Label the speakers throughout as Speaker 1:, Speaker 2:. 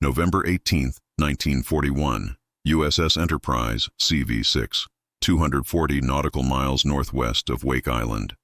Speaker 1: November 18, 1941, USS Enterprise, CV-6, 240 nautical miles northwest of Wake Island.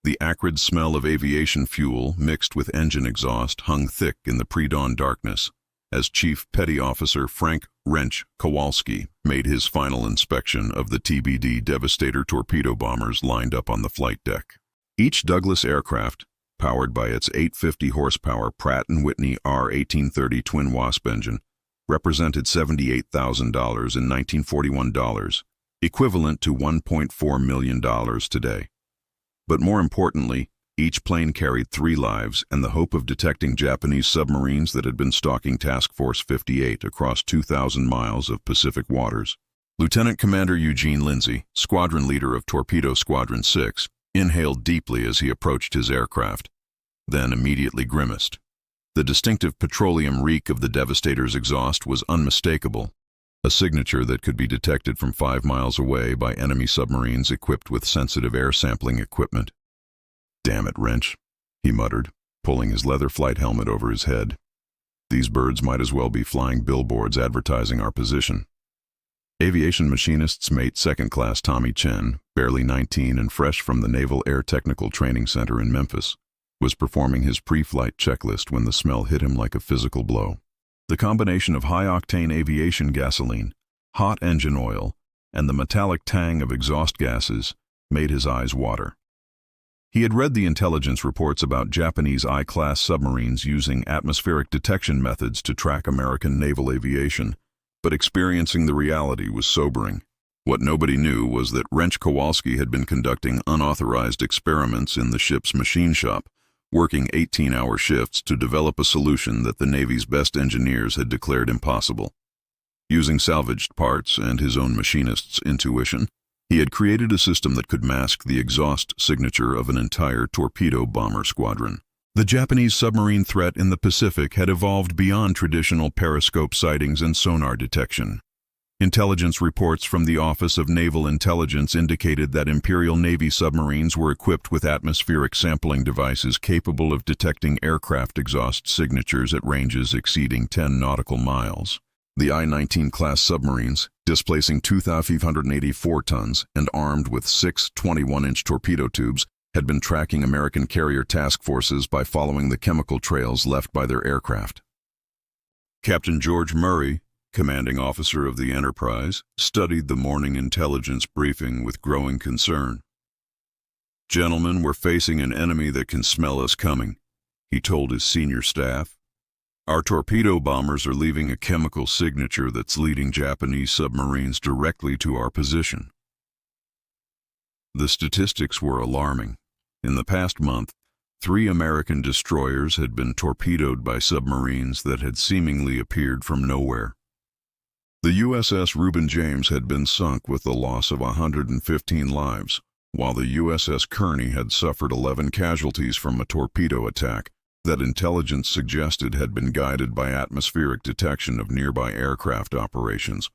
Speaker 1: The acrid smell of aviation fuel mixed with engine exhaust hung thick in the pre-dawn darkness as Chief Petty Officer Frank "Wrench" Kowalski made his final inspection of the TBD Devastator torpedo bombers lined up on the flight deck. Each Douglas aircraft, powered by its 850-horsepower Pratt & Whitney R-1830 twin Wasp engine, represented $78,000 in 1941 dollars, equivalent to $1.4 million today. But more importantly, each plane carried 3 lives and the hope of detecting Japanese submarines that had been stalking Task Force 58 across 2,000 miles of Pacific waters. Lieutenant Commander Eugene Lindsay, squadron leader of Torpedo Squadron 6, inhaled deeply as he approached his aircraft, then immediately grimaced. The distinctive petroleum reek of the Devastator's exhaust was unmistakable, a signature that could be detected from 5 miles away by enemy submarines equipped with sensitive air sampling equipment. "Damn it, Wrench," he muttered, pulling his leather flight helmet over his head. "These birds might as well be flying billboards advertising our position." Aviation Machinist's mate second class Tommy Chen, barely 19 and fresh from the Naval Air Technical Training Center in Memphis, was performing his pre-flight checklist when the smell hit him like a physical blow. The combination of high-octane aviation gasoline, hot engine oil, and the metallic tang of exhaust gases made his eyes water. He had read the intelligence reports about Japanese I-class submarines using atmospheric detection methods to track American naval aviation, but experiencing the reality was sobering. What nobody knew was that Wrench Kowalski had been conducting unauthorized experiments in the ship's machine shop, working 18-hour shifts to develop a solution that the Navy's best engineers had declared impossible. Using salvaged parts and his own machinist's intuition, he had created a system that could mask the exhaust signature of an entire torpedo bomber squadron. The Japanese submarine threat in the Pacific had evolved beyond traditional periscope sightings and sonar detection. Intelligence reports from the Office of Naval Intelligence indicated that Imperial Navy submarines were equipped with atmospheric sampling devices capable of detecting aircraft exhaust signatures at ranges exceeding 10 nautical miles. The I-19 class submarines, displacing 2,584 tons and armed with 6 21-inch torpedo tubes, had been tracking American carrier task forces by following the chemical trails left by their aircraft. Captain George Murray, commanding officer of the Enterprise, studied the morning intelligence briefing with growing concern. "Gentlemen, we're facing an enemy that can smell us coming," he told his senior staff. "Our torpedo bombers are leaving a chemical signature that's leading Japanese submarines directly to our position." The statistics were alarming. In the past month, 3 American destroyers had been torpedoed by submarines that had seemingly appeared from nowhere. The USS Reuben James had been sunk with the loss of 115 lives, while the USS Kearney had suffered 11 casualties from a torpedo attack that intelligence suggested had been guided by atmospheric detection of nearby aircraft operations.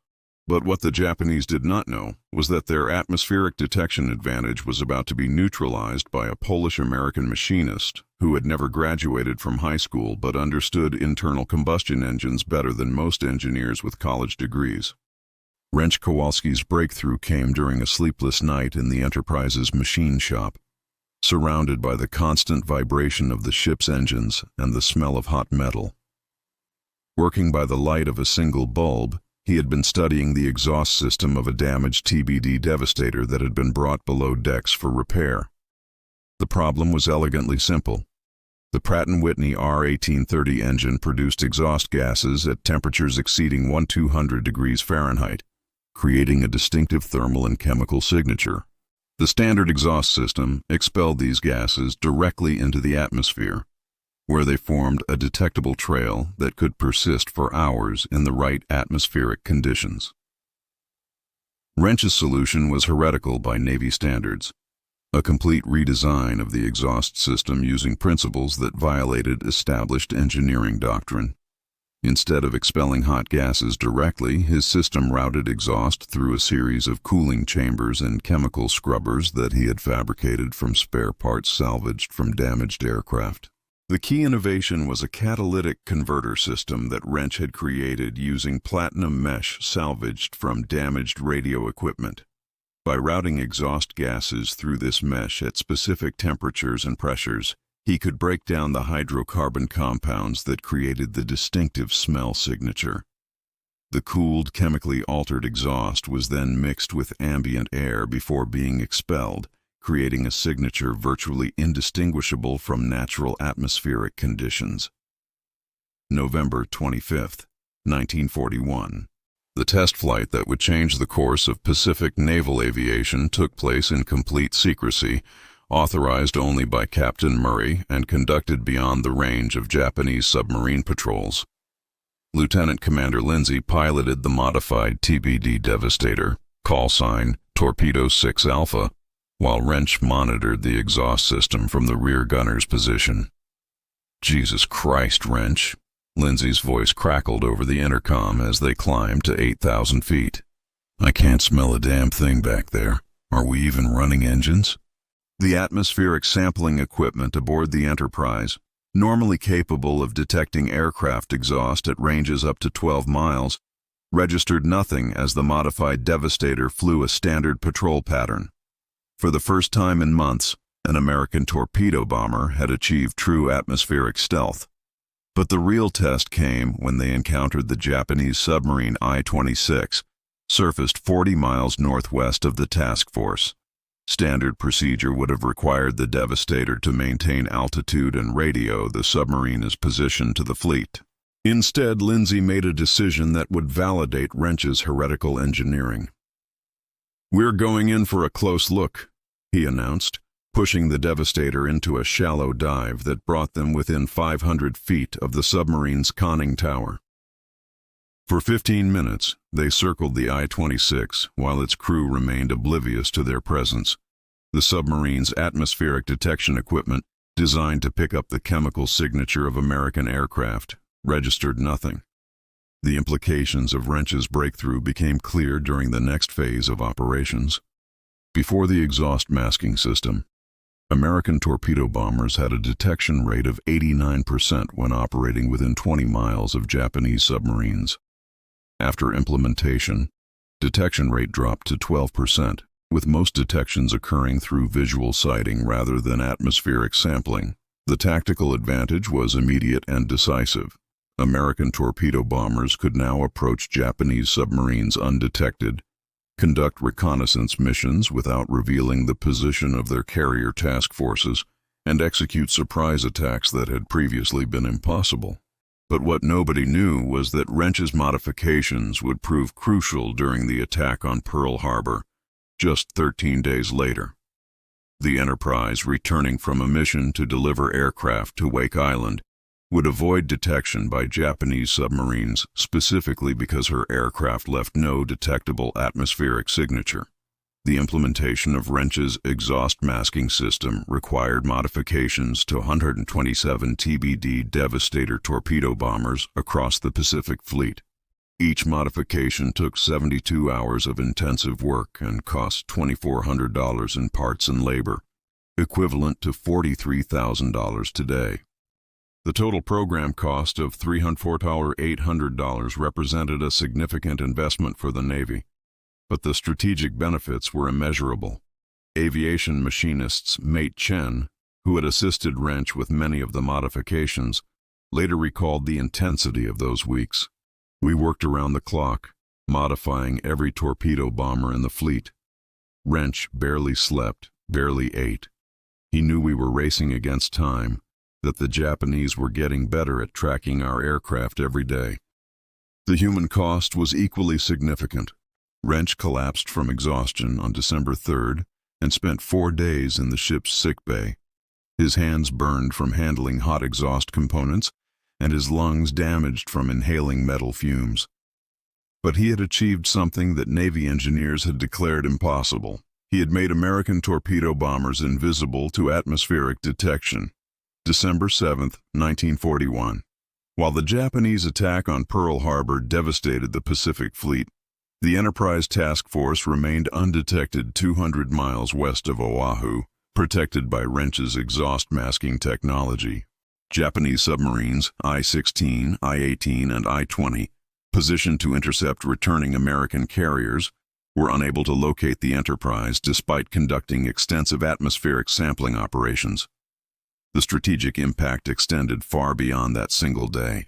Speaker 1: But what the Japanese did not know was that their atmospheric detection advantage was about to be neutralized by a Polish-American machinist who had never graduated from high school but understood internal combustion engines better than most engineers with college degrees. Wrench Kowalski's breakthrough came during a sleepless night in the Enterprise's machine shop. Surrounded by the constant vibration of the ship's engines and the smell of hot metal. Working by the light of a single bulb, he had been studying the exhaust system of a damaged TBD Devastator that had been brought below decks for repair. The problem was elegantly simple. The Pratt & Whitney R-1830 engine produced exhaust gases at temperatures exceeding 1200 degrees Fahrenheit, creating a distinctive thermal and chemical signature. The standard exhaust system expelled these gases directly into the atmosphere, where they formed a detectable trail that could persist for hours in the right atmospheric conditions. Wrench's solution was Heretical by Navy standards, a complete redesign of the exhaust system using principles that violated established engineering doctrine. Instead of expelling hot gases directly, his system routed exhaust through a series of cooling chambers and chemical scrubbers that he had fabricated from spare parts salvaged from damaged aircraft. The key innovation was a catalytic converter system that Wrench had created using platinum mesh salvaged from damaged radio equipment. By routing exhaust gases through this mesh at specific temperatures and pressures, he could break down the hydrocarbon compounds that created the distinctive smell signature. The cooled, chemically altered exhaust was then mixed with ambient air before being expelled, creating a signature virtually indistinguishable from natural atmospheric conditions. November 25, 1941. The test flight that would change the course of Pacific naval aviation took place in complete secrecy, authorized only by Captain Murray and conducted beyond the range of Japanese submarine patrols. Lieutenant Commander Lindsay piloted the modified TBD Devastator, call sign Torpedo 6 Alpha, while Wrench monitored the exhaust system from the rear gunner's position. "Jesus Christ, Wrench," Lindsay's voice crackled over the intercom as they climbed to 8,000 feet. "I can't smell a damn thing back there. Are we even running engines?" The atmospheric sampling equipment aboard the Enterprise, normally capable of detecting aircraft exhaust at ranges up to 12 miles, registered nothing as the modified Devastator flew a standard patrol pattern. For the first time in months, an American torpedo bomber had achieved true atmospheric stealth. But the real test came when they encountered the Japanese submarine I-26, surfaced 40 miles northwest of the task force. Standard procedure would have required the Devastator to maintain altitude and radio the submarine is positioned to the fleet. Instead, Lindsay made a decision that would validate Wrench's heretical engineering. "We're going in for a close look," he announced, pushing the Devastator into a shallow dive that brought them within 500 feet of the submarine's conning tower. For 15 minutes, they circled the I-26 while its crew remained oblivious to their presence. The submarine's atmospheric detection equipment, designed to pick up the chemical signature of American aircraft, registered nothing. The implications of Wrench's breakthrough became clear during the next phase of operations. Before the exhaust masking system, American torpedo bombers had a detection rate of 89% when operating within 20 miles of Japanese submarines. After implementation, detection rate dropped to 12%, with most detections occurring through visual sighting rather than atmospheric sampling. The tactical advantage was immediate and decisive. American torpedo bombers could now approach Japanese submarines undetected, conduct reconnaissance missions without revealing the position of their carrier task forces, and execute surprise attacks that had previously been impossible. But what nobody knew was that Wrench's modifications would prove crucial during the attack on Pearl Harbor, just 13 days later. The Enterprise, returning from a mission to deliver aircraft to Wake Island, would avoid detection by Japanese submarines specifically because her aircraft left no detectable atmospheric signature. The implementation of Wrench's exhaust masking system required modifications to 127 TBD Devastator torpedo bombers across the Pacific Fleet. Each modification took 72 hours of intensive work and cost $2,400 in parts and labor, equivalent to $43,000 today. The total program cost of $304,800 represented a significant investment for the Navy, but the strategic benefits were immeasurable. Aviation Machinist'S mate Chen, who had assisted Wrench with many of the modifications, later recalled the intensity of those weeks. "We worked around the clock, modifying every torpedo bomber in the fleet. Wrench barely slept, barely ate. He knew we were racing against time, that the Japanese were getting better at tracking our aircraft every day." The human cost was equally significant. Wrench collapsed from exhaustion on December 3rd and spent 4 days in the ship's sickbay. His hands burned from handling hot exhaust components and his lungs damaged from inhaling metal fumes. But he had achieved something that Navy engineers had declared impossible. He had made American torpedo bombers invisible to atmospheric detection. December 7, 1941. While the Japanese attack on Pearl Harbor devastated the Pacific Fleet, the Enterprise Task Force remained undetected 200 miles west of Oahu, protected by Wrench's exhaust masking technology. Japanese submarines, I-16, I-18, and I-20, positioned to intercept returning American carriers, were unable to locate the Enterprise despite conducting extensive atmospheric sampling operations. The strategic impact extended far beyond that single day.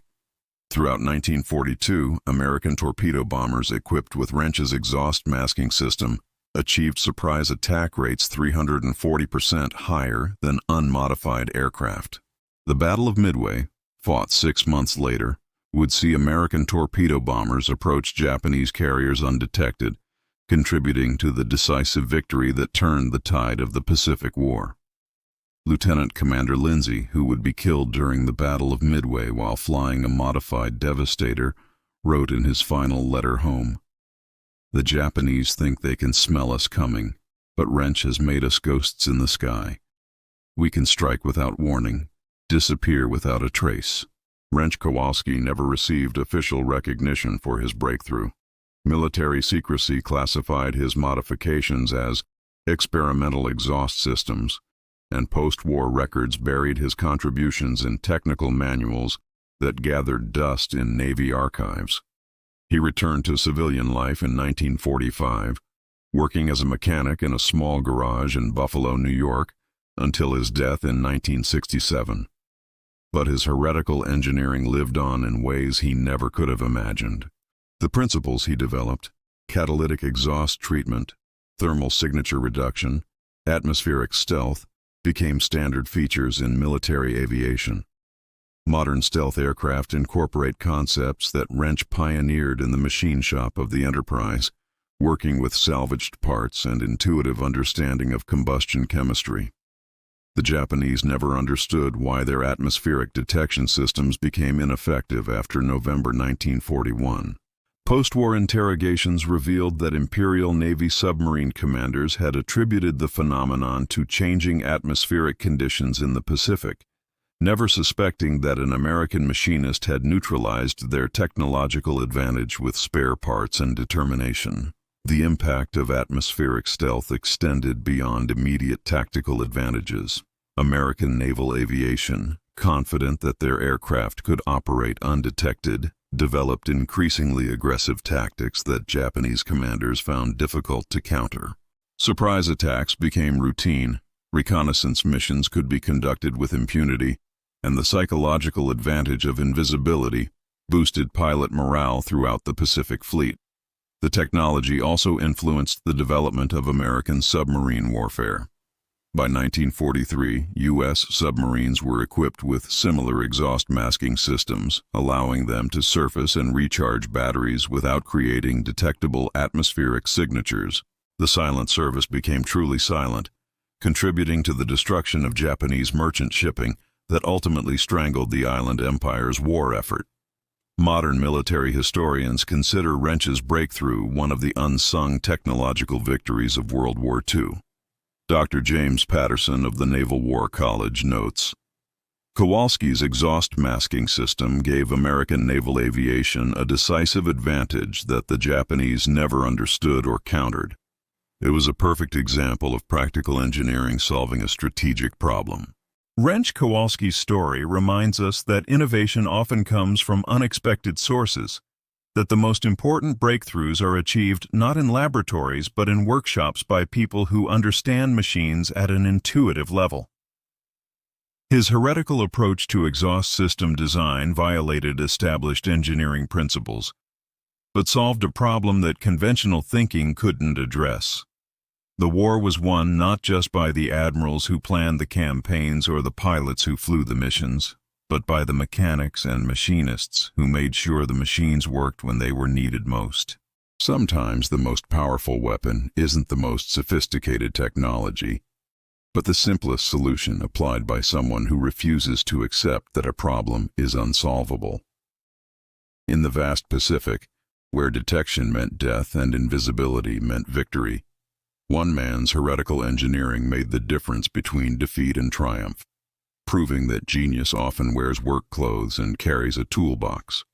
Speaker 1: Throughout 1942, American torpedo bombers equipped with Wrench's exhaust masking system achieved surprise attack rates 340% higher than unmodified aircraft. The Battle of Midway, fought 6 months later, would see American torpedo bombers approach Japanese carriers undetected, contributing to the decisive victory that turned the tide of the Pacific War. Lieutenant Commander Lindsay, who would be killed during the Battle of Midway while flying a modified Devastator, wrote in his final letter home, "The Japanese think they can smell us coming, but Wrench has made us ghosts in the sky. We can strike without warning, disappear without a trace." Wrench Kowalski never received official recognition for his breakthrough. Military secrecy classified his modifications as experimental exhaust systems, and post-war records buried his contributions in technical manuals that gathered dust in Navy archives. He returned to civilian life in 1945, working as a mechanic in a small garage in Buffalo, New York, until his death in 1967. But his heretical engineering lived on in ways he never could have imagined. The principles he developed, catalytic exhaust treatment, thermal signature reduction, atmospheric stealth, became standard features in military aviation. Modern stealth aircraft incorporate concepts that Wrench pioneered in the machine shop of the Enterprise, working with salvaged parts and intuitive understanding of combustion chemistry. The Japanese never understood why their atmospheric detection systems became ineffective after November 1941. Post-war interrogations revealed that Imperial Navy submarine commanders had attributed the phenomenon to changing atmospheric conditions in the Pacific, never suspecting that an American machinist had neutralized their technological advantage with spare parts and determination. The impact of atmospheric stealth extended beyond immediate tactical advantages. American naval aviation, confident that their aircraft could operate undetected, developed increasingly aggressive tactics that Japanese commanders found difficult to counter. Surprise attacks became routine, reconnaissance missions could be conducted with impunity, and the psychological advantage of invisibility boosted pilot morale throughout the Pacific Fleet. The technology also influenced the development of American submarine warfare. By 1943, U.S. submarines were equipped with similar exhaust masking systems, allowing them to surface and recharge batteries without creating detectable atmospheric signatures. The silent service became truly silent, contributing to the destruction of Japanese merchant shipping that ultimately strangled the island empire's war effort. Modern military historians consider Wrench's breakthrough one of the unsung technological victories of World War II. Dr. James Patterson of the Naval War College notes, Kowalski's exhaust masking system gave American naval aviation a decisive advantage that the Japanese never understood or countered. It was a perfect example of practical engineering solving a strategic problem.
Speaker 2: Wrench Kowalski's story reminds us that innovation often comes from unexpected sources, that the most important breakthroughs are achieved not in laboratories but in workshops by people who understand machines at an intuitive level. His heretical approach to exhaust system design violated established engineering principles, but solved a problem that conventional thinking couldn't address. The war was won not just by the admirals who planned the campaigns or the pilots who flew the missions, but by the mechanics and machinists who made sure the machines worked when they were needed most.
Speaker 1: Sometimes the most powerful weapon isn't the most sophisticated technology, but the simplest solution applied by someone who refuses to accept that a problem is unsolvable. In the vast Pacific, where detection meant death and invisibility meant victory, one man's heretical engineering made the difference between defeat and triumph, proving that genius often wears work clothes and carries a toolbox.